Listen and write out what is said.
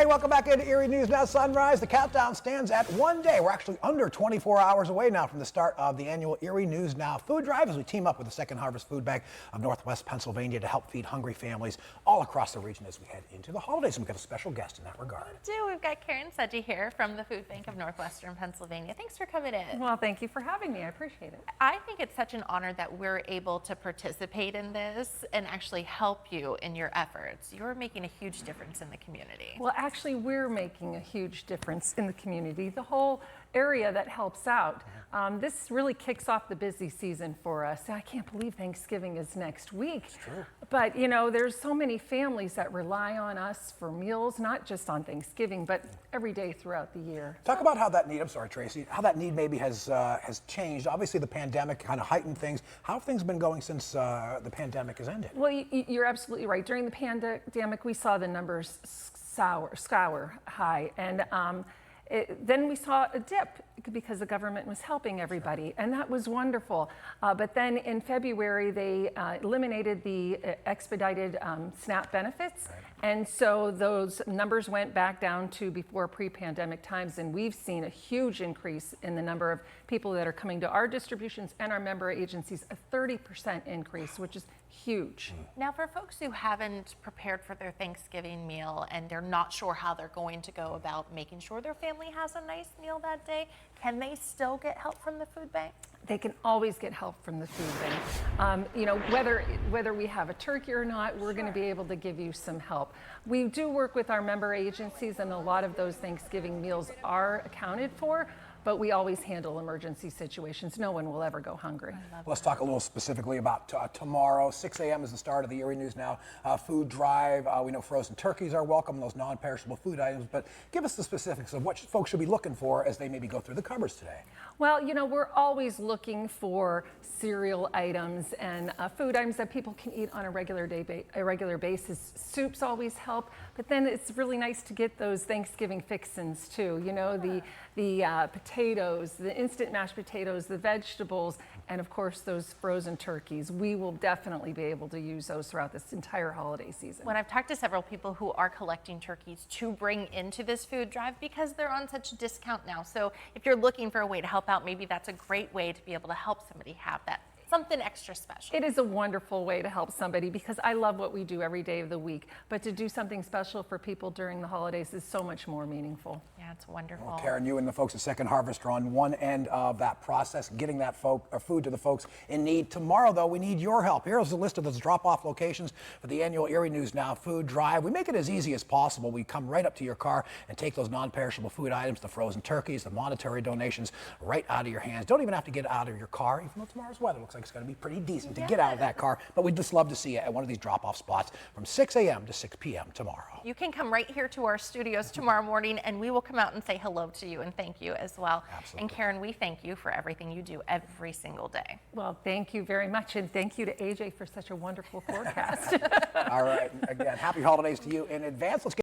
Hey, welcome back into Erie News Now Sunrise. The countdown stands at 1 day. We're actually under 24 hours away now from the start of the annual Erie News Now food drive as we team up with the Second Harvest Food Bank of Northwest Pennsylvania to help feed hungry families all across the region as we head into the holidays. And we've got a special guest in that regard. We do. We've got Karen Sedgy here from the Food Bank of Northwestern Pennsylvania. Thanks for coming in. Well, thank you for having me. I appreciate it. I think it's such an honor that we're able to participate in this and actually help you in your efforts. You're making a huge difference in the community. Well, actually, we're making a huge difference in the community. The whole area that helps out. This really kicks off the busy season for us. I can't believe Thanksgiving is next week. It's true. But you know, there's so many families that rely on us for meals, not just on Thanksgiving, but every day throughout the year. Talk about how that need, I'm sorry, Tracy, how that need maybe has changed. Obviously, the pandemic kind of heightened things. How have things been going since the pandemic has ended? Well, you're absolutely right. During the pandemic, we saw the numbers scour high, and then we saw a dip because the government was helping everybody, and that was wonderful. But then in February, they eliminated the expedited SNAP benefits, and so those numbers went back down to before pre-pandemic times, and we've seen a huge increase in the number of people that are coming to our distributions and our member agencies, a 30% increase, which is huge. Now, for folks who haven't prepared for their Thanksgiving meal and they're not sure how they're going to go about making sure their family has a nice meal that day, can they still get help from the food bank? They can always get help from the food bank. You know, whether we have a turkey or not, we're going to be able to give you some help. We do work with our member agencies, and a lot of those Thanksgiving meals are accounted for, but we always handle emergency situations. No one will ever go hungry. Let's talk a little specifically about tomorrow. 6 a.m. is the start of the Erie News Now food drive. We know frozen turkeys are welcome, those non-perishable food items, but give us the specifics of what folks should be looking for as they maybe go through the cupboards today. Well, you know, we're always looking for cereal items and food items that people can eat on a regular basis. Soups always help, but then it's really nice to get those Thanksgiving fixins too. You know, the potatoes, the instant mashed potatoes, the vegetables, and of course those frozen turkeys. We will definitely be able to use those throughout this entire holiday season. When I've talked to several people who are collecting turkeys to bring into this food drive because they're on such a discount now. So if you're looking for a way to help out, maybe that's a great way to be able to help somebody have that something extra special. It is a wonderful way to help somebody because I love what we do every day of the week, but to do something special for people during the holidays is so much more meaningful. Yeah, it's wonderful. Well, Karen, you and the folks at Second Harvest are on one end of that process, getting that food to the folks in need. Tomorrow, though, we need your help. Here's a list of those drop-off locations for the annual Erie News Now food drive. We make it as easy as possible. We come right up to your car and take those non-perishable food items, the frozen turkeys, the monetary donations, right out of your hands. Don't even have to get out of your car, even though tomorrow's weather looks like it's going to be pretty decent to get out of that car. But we'd just love to see you at one of these drop-off spots from 6 a.m. to 6 p.m. tomorrow. You can come right here to our studios tomorrow morning, and we will come out and say hello to you and thank you as well. Absolutely. And Karen, we thank you for everything you do every single day. Well, thank you very much, and thank you to AJ for such a wonderful forecast. All right. Again, happy holidays to you in advance. Let's get